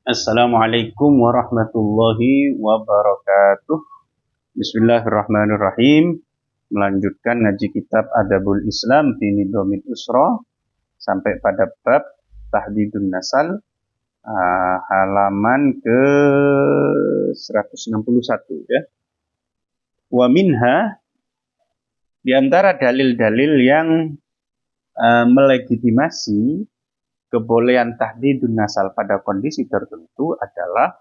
Assalamualaikum warahmatullahi wabarakatuh. Bismillahirrahmanirrahim. Melanjutkan ngaji kitab Adabul Islam fi Nidhamil Usra sampai pada bab Tahdidun Nasal, halaman ke 161 ya. Wa minha, di antara dalil-dalil yang melegitimasi kebolehan tahdidun nasal pada kondisi tertentu adalah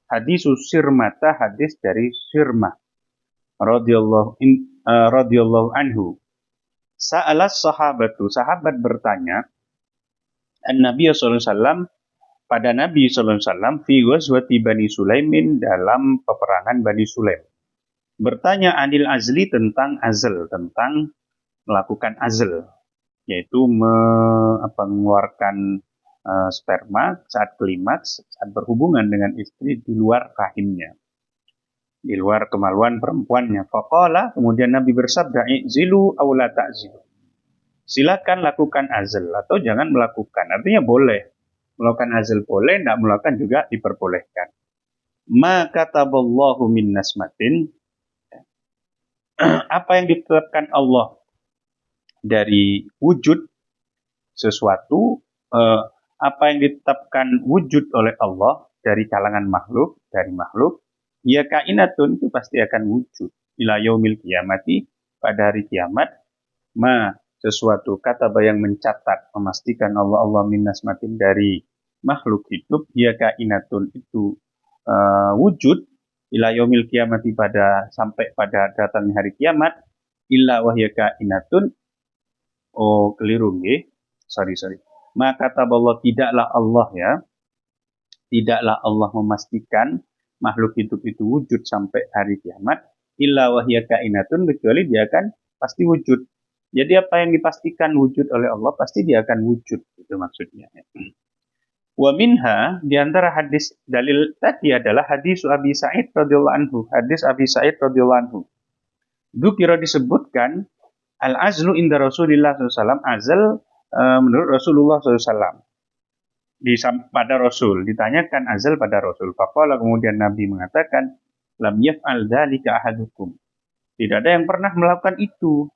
hadis Sirmata, hadis dari Sirmah radhiyallahu anhu. Sa'alas sahabatu, sahabat bertanya an-Nabi sallallahu alaihi wasallam, pada Nabi sallallahu alaihi wasallam, fi ghazwati Bani Sulaimin, dalam peperangan Bani Sulaim. Bertanya anil azli, tentang azl, tentang melakukan azl, yaitu mengeluarkan sperma saat klimaks, saat berhubungan dengan istri di luar rahimnya, di luar kemaluan perempuannya. Faqala, kemudian Nabi bersabda, i'zilu aw la ta'zilu, silakan lakukan azl atau jangan melakukan. Artinya boleh melakukan azl, boleh, tidak melakukan juga diperbolehkan. Ma kataballahu min nasmatin, apa yang ditetapkan Allah dari wujud sesuatu, apa yang ditetapkan wujud oleh Allah dari kalangan makhluk, dari makhluk, ya kainatun, itu pasti akan wujud. Ila yaumil kiamati, pada hari kiamat. Ma, sesuatu, kata yang mencatat, memastikan Allah min nasmatin, dari makhluk hidup, ya kainatun, itu wujud. Ila yaumil kiamati, sampai pada datangnya hari kiamat. Illa wahya kainatun, oh keliru nggih. Sorry. Maka taballah, tidaklah Allah ya, tidaklah Allah memastikan makhluk hidup itu wujud sampai hari kiamat, illa wahya kainatun, kecuali dia akan pasti wujud. Jadi apa yang dipastikan wujud oleh Allah, pasti dia akan wujud, itu maksudnya. Wa minha, di antara hadis dalil tadi adalah hadis Abi Sa'id radhiyallahu anhu, hadis Abi Sa'id radhiyallahu anhu. Dzukira, disebutkan, al-azlu inda Rasulillah SAW, azl menurut Rasulullah SAW. Pada Rasul, ditanyakan azal pada Rasul. Faqala, kemudian Nabi mengatakan, lam yaf'al dzalika ahadukum, tidak ada yang pernah melakukan itu.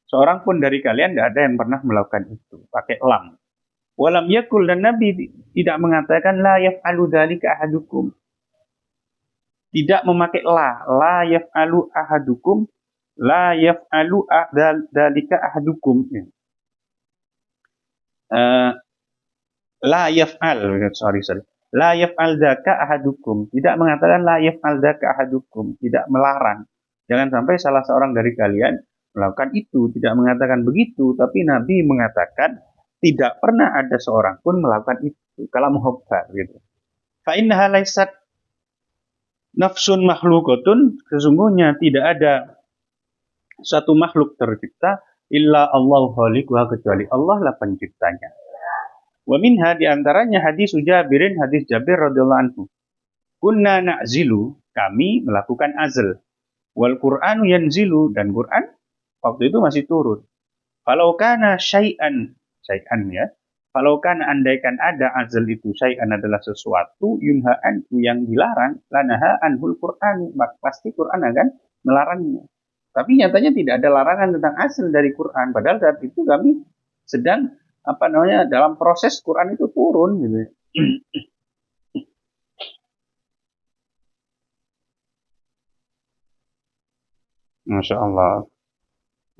Seorang pun dari kalian tidak ada yang pernah melakukan itu. Pakai lam. Walam yakul, dan Nabi tidak mengatakan la yaf'alu dzalika ahadukum. Tidak memakai la yaf'alu ahadukum, la yaf'alu dzalika ahadukum. La yaf'al, la yaf'al dzaka ahadukum, tidak mengatakan la yaf'al dzaka ahadukum, tidak melarang. Jangan sampai salah seorang dari kalian melakukan itu, tidak mengatakan begitu, tapi Nabi mengatakan tidak pernah ada seorang pun melakukan itu. Kalam hubbar gitu. Fa innaha laysat nafsun makhlukatun, sesungguhnya tidak ada satu makhluk tercipta illa Allahu khaliquha, kecuali Allah lah penciptanya. Wa minha, di antaranya hadis Jabirin, hadis Jabir radhiyallahu anhu. Kunna na'zilu, kami melakukan azl. Wal Qur'anu yanzilu, dan Quran waktu itu masih turun. Falau kana syai'an ya. Falau kana, andaikan ada azl itu, syai'an adalah sesuatu, yunha'an, yang dilarang, lanaha anhul Qur'an, maka pasti Quran akan melarangnya. Tapi nyatanya tidak ada larangan tentang azl dari Quran, padahal saat itu kami sedang dalam proses Quran itu turun gitu. Masya Allah.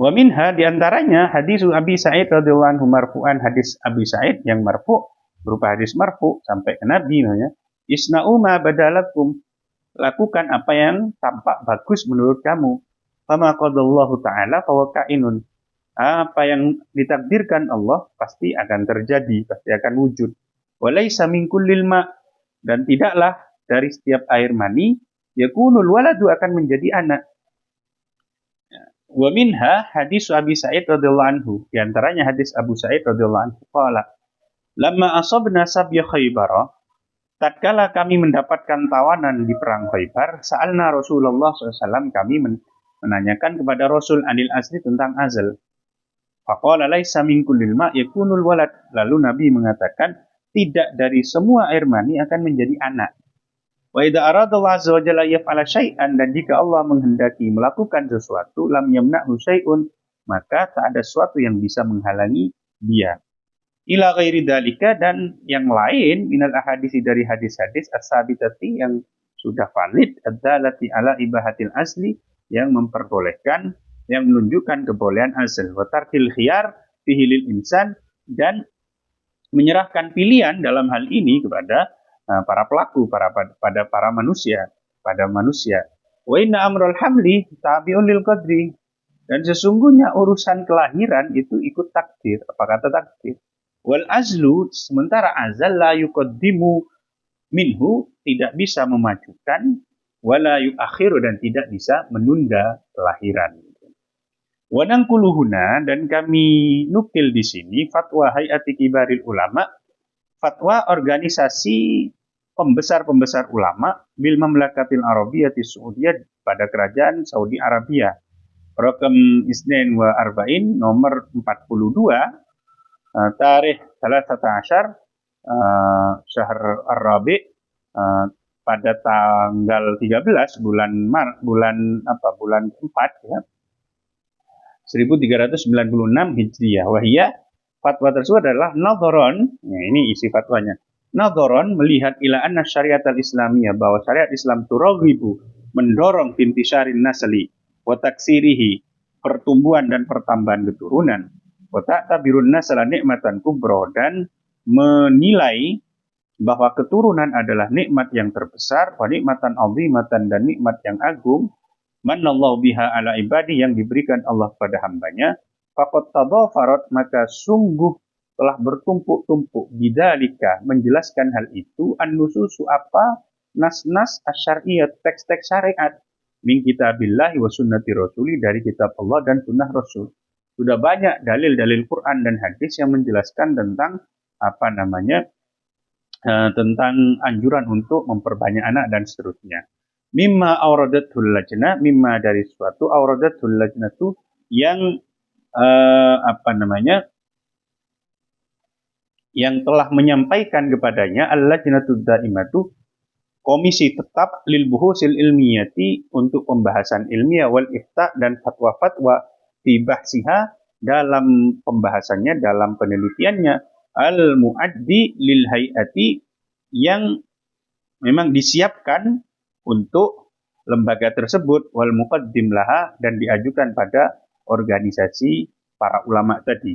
Wa minha, di antaranya hadis Abi Sa'id radhiyallahu anhu marfu'an, hadis Abi Sa'id yang marfu', berupa hadis marfu' sampai ke Nabi, namanya isna'u ma badalakum, lakukan apa yang tampak bagus menurut kamu. Fama qadallahu ta'ala fawa kainun, apa yang ditakdirkan Allah pasti akan terjadi, pasti akan wujud. Walaysa min kullil ma, dan tidaklah dari setiap air mani yakunul waladu, akan menjadi anak. Wa minha hadis Abi Sa'id radhiyallahu anhu, di antaranya hadis Abu Sa'id radhiyallahu anhu, qala lamma asabna sabya Khaybar, tatkala kami mendapatkan tawanan di perang Khaybar, sa'alna Rasulullah SAW, kami menanyakan kepada Rasul anil asli, tentang azl. Faqala laisa min kullil ma yakunul walad, lalu Nabi mengatakan tidak dari semua air mani akan menjadi anak. Wa idza arada Allah azza wa jalla yaf'ala syai'an, dan jika Allah menghendaki melakukan sesuatu, lam yamna'hu syai'un, maka tak ada sesuatu yang bisa menghalangi dia. Ila ghairi dalika, dan yang lain minal ahadisi dari hadis-hadis as-sabitati yang sudah valid, adzalati ala ibahatil asli, yang memperbolehkan, yang menunjukkan kebolehan asal, wa tarkil khiyar fihi lil insan, dan menyerahkan pilihan dalam hal ini kepada para pelaku, pada para manusia, pada manusia. Wa inna amrul hamli tabi'un lil qadri, dan sesungguhnya urusan kelahiran itu ikut takdir. Apa kata takdir? Wal azlu, sementara azal la yuqaddimu minhu, tidak bisa memajukan, wala yuakhiru, dan tidak bisa menunda kelahiran. Wanangkuluhuna, dan kami nukil di sini fatwa Hayati Kibaril Ulama, fatwa organisasi pembesar-pembesar ulama bil Mamlakatil Arabiyyati Saudiyah, pada kerajaan Saudi Arabia. Rakam Isnin wa Arba'in, nomor 42, tarikh 13 Syahr Ar-Rabi, pada tanggal 13 bulan 4 ya, 1396 Hijriah. Wahiyah, fatwa tersebut adalah nadharon, ya, ini isi fatwanya. Nadharon, melihat ila anna syariat al-islamiyah, bahwa syariat Islam turaghibu, mendorong intisyarin nasli wa taksirihi, pertumbuhan dan pertambahan keturunan, wa ta'tabirun nasla nikmatan kubra, dan menilai bahwa keturunan adalah nikmat yang terbesar, wa nikmatan azimatan, dan nikmat yang agung, manallahu biha ala ibadi, yang diberikan Allah pada hambanya, faqad tadhafarat, maka sungguh telah bertumpuk-tumpuk, bidzalika, menjelaskan hal itu, an-nususu, apa, nas-nas asyariyah, teks-teks syariat, min kitabillahi wa sunnati rasuli, dari kitab Allah dan sunnah Rasul. Sudah banyak dalil-dalil Quran dan hadis yang menjelaskan tentang tentang anjuran untuk memperbanyak anak dan seterusnya. Mimma auradatul lajnah, mimma dari suatu, auradatul lajnah itu yang yang telah menyampaikan kepadanya, al-lajnatud daimatu, komisi tetap, lil buhusil ilmiyati, untuk pembahasan ilmiah, wal ifta, dan fatwa-fatwa, fi bahsiha, dalam pembahasannya, dalam penelitiannya, al-muaddi lil hayati, yang memang disiapkan untuk lembaga tersebut, wal muqaddim laha, dan diajukan pada organisasi para ulama tadi.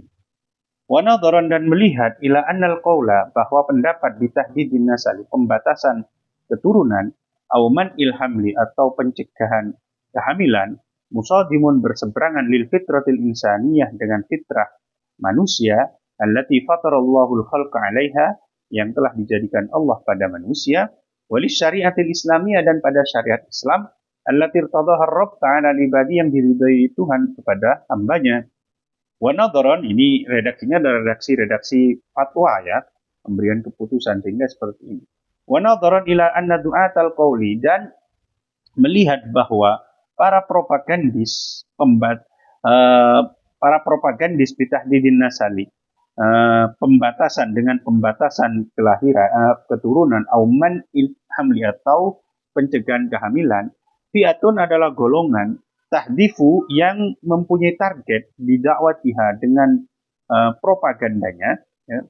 Wa nadharan, dan melihat ila annal qaula, bahwa pendapat bitahdidin nasali, pembatasan keturunan, auman ilhamli, atau pencegahan kehamilan, musadimun, berseberangan, lil fitratil insaniyah, dengan fitrah manusia, allati fatarallahu al-khalqa 'alaiha, yang telah dijadikan Allah pada manusia, walis syariatil islamiyah, dan pada syariat Islam, allati irtadaha ar-rabb ta'ala libadi, yang diridhai Tuhan kepada hambanya. Wa nadharan, ini redaksinya adalah redaksi fatwa ya, pemberian keputusan, sehingga seperti ini. Wa nadharan ila anna du'atal qawli, dan melihat bahwa para propagandis bitahdidin nasali, dengan pembatasan kelahiran, keturunan, auman ilhamli, atau pencegahan kehamilan, fi'atun, adalah golongan, tahdifu, yang mempunyai target, bidakwatiha, dengan propagandanya, ya,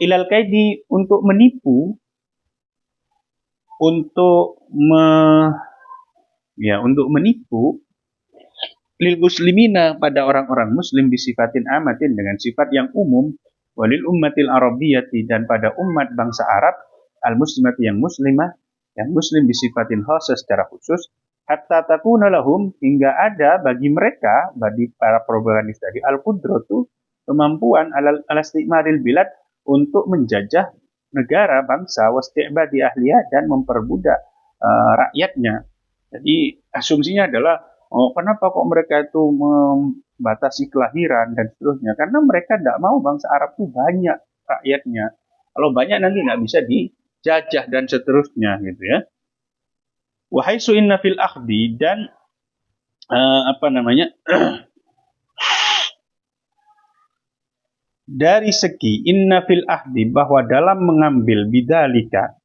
ilal kaidi, untuk menipu, untuk menipu, lil muslimina, pada orang-orang muslim, bisifatin amatin, dengan sifat yang umum, walil ummatil arabiyyati, dan pada umat bangsa Arab, al muslimati, yang muslimah, yang muslim, bisifatin khasah, secara khusus, hatta takuna lahum, hingga ada bagi mereka, bagi para propagandis tadi, al qudratu, kemampuan, ala istimaril bilad, untuk menjajah negara, bangsa, wasti'badi ahliya, dan memperbudak rakyatnya. Jadi asumsinya adalah, kenapa kok mereka itu membatasi kelahiran dan seterusnya? Karena mereka tidak mau bangsa Arab itu banyak rakyatnya. Kalau banyak nanti nggak bisa dijajah dan seterusnya, gitu ya. Wahaisu inna fil akhdi, dan dari segi inna fil ahdi, bahwa dalam mengambil bidzalika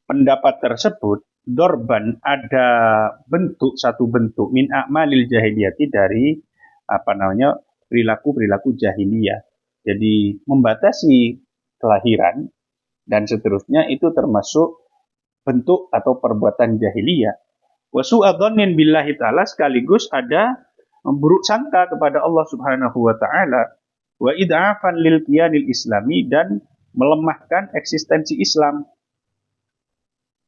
pendapat tersebut, dorban, ada satu bentuk min a'malil jahiliyati, dari perilaku jahiliyah. Jadi membatasi kelahiran dan seterusnya itu termasuk bentuk atau perbuatan jahiliyah. Wa su'adzanin billahi ta'ala, sekaligus ada buruk sangka kepada Allah Subhanahu wa taala, wa id'afan lil qiyanil islami, dan melemahkan eksistensi Islam.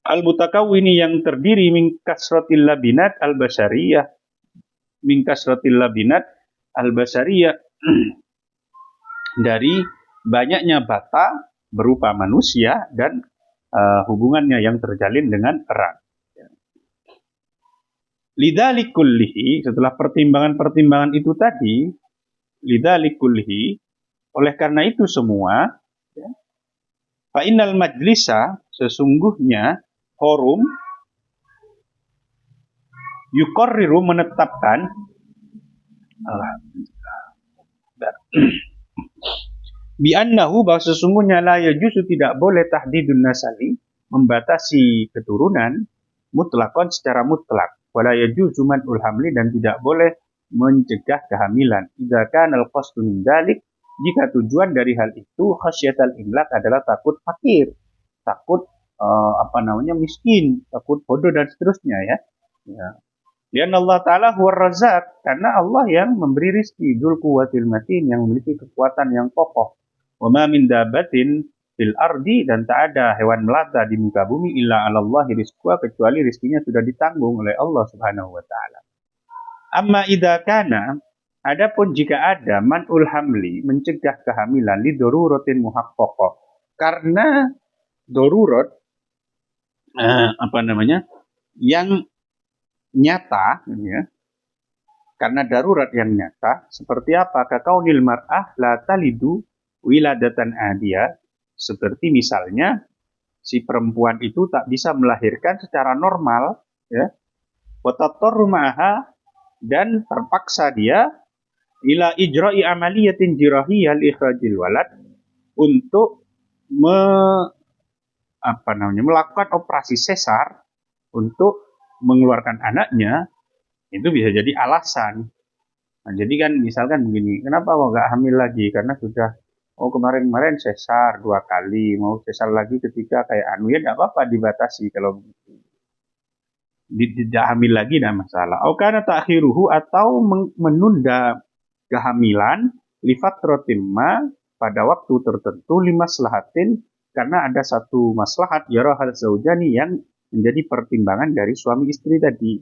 Al-mutakawwini, yang terdiri min kasratil labinat al-basyariyah, dari banyaknya bata berupa manusia dan hubungannya yang terjalin dengan erat. Lidzalik kullihi, setelah pertimbangan-pertimbangan itu tadi, lidzalik kullihi, oleh karena itu semua, fa innal majlisa, sesungguhnya forum, yuqarriru, menetapkan, bi annahu, bahwa sesungguhnya la yajuzu, tidak boleh, tahdidun nasali, membatasi keturunan, mutlakon, secara mutlak, wala yajuzu man'ul hamli, dan tidak boleh mencegah kehamilan. Idza kana al-qasdu min dzalik, jika tujuan dari hal itu khasyatal imlak, adalah takut fakir, takut miskin, takut bodoh dan seterusnya, ya. Lian Allah Ta'ala huwa razzaq, karena Allah yang memberi rizki, dzul quwwatil matin, yang memiliki kekuatan yang kokoh. Wa ma min dabatin fil ardi, dan tak ada hewan melata di muka bumi, illa 'alallahi rizquha, kecuali rizkinya sudah ditanggung oleh Allah Subhanahu wa taala. Amma idza kana, adapun jika ada man'ul hamli, mencegah kehamilan, li daruratin muhaqqaqah, karena darurat yang nyata, ya. Karena darurat yang nyata, seperti apa? Kakaunil mar'ah la talidu wiladatan adiyah, seperti misalnya si perempuan itu tak bisa melahirkan secara normal, ya. Wa tatarru ma'aha, dan terpaksa dia ila ijra'i amaliyatin jirahiyah li ikhrajil walad, untuk melakukan operasi sesar untuk mengeluarkan anaknya. Itu bisa jadi alasan. Nah, jadi kan misalkan begini, kenapa kok nggak hamil lagi? Karena sudah, kemarin sesar 2 kali, mau sesar lagi ketika kayak ya nggak apa-apa, dibatasi. Kalau tidak hamil lagi tidak masalah. Karena ta'khiruhu, atau menunda kehamilan, lifatratin ma, pada waktu tertentu, limaslahatin, karena ada satu maslahat, yarahal zaujani, yang menjadi pertimbangan dari suami istri tadi.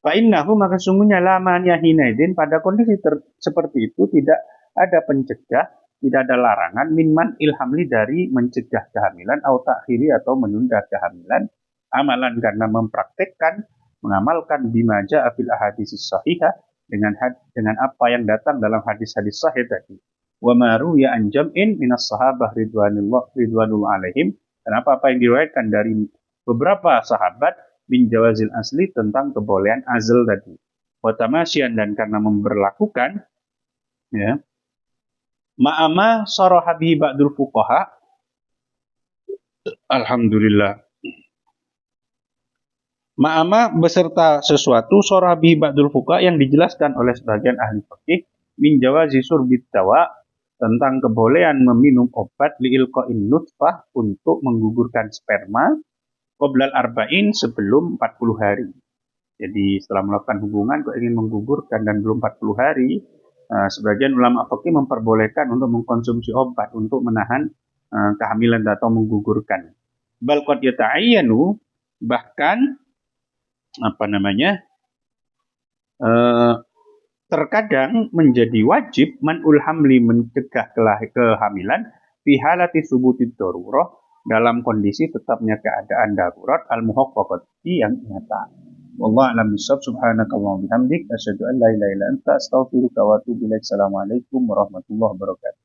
Fa innahu, maka sungguhnya lamanya hinaidin, pada kondisi seperti itu tidak ada pencegah, tidak ada larangan, minman ilhamli, dari mencegah kehamilan, au ta'khiri, atau menunda kehamilan, amalan, karena mempraktekkan, mengamalkan bima ja'a fil ahaditsis sahihah, dengan apa yang datang dalam hadis-hadis sahih tadi. Wa ma ruya an jam'in minas sahabah ridwanul alaihim, dan apa yang diriwayatkan dari beberapa sahabat, min jawazil asli, tentang kebolehan azl tadi. Wa tamasyian, dan karena memberlakukan, ya, ma'ama sarahabi ba'dul fuqaha, alhamdulillah, ma'ama, beserta sesuatu, sarahabi ba'dul fuqaha, yang dijelaskan oleh sebagian ahli fikih, min jawazi surbit dawa, tentang kebolehan meminum obat, li'ilqa'in nutfah, untuk menggugurkan sperma, qoblal arba'in, sebelum 40 hari. Jadi setelah melakukan hubungan kok ingin menggugurkan dan belum 40 hari, sebagian ulama fikih memperbolehkan untuk mengkonsumsi obat untuk menahan kehamilan atau menggugurkan. Bal qad yata'ayyanu, bahkan terkadang menjadi wajib man'ul hamli, mencegah kehamilan, fi halati subutid darurah, dalam kondisi tetapnya keadaan darurat, al-muhaqqaqati, yang nyata. Wallahu a'lam bishawab. Subhanakallahumma wa bihamdik, asyhadu an la ilaha illa anta, astaghfiruka wa atubu ilaik. Assalamualaikum warahmatullahi wabarakatuh.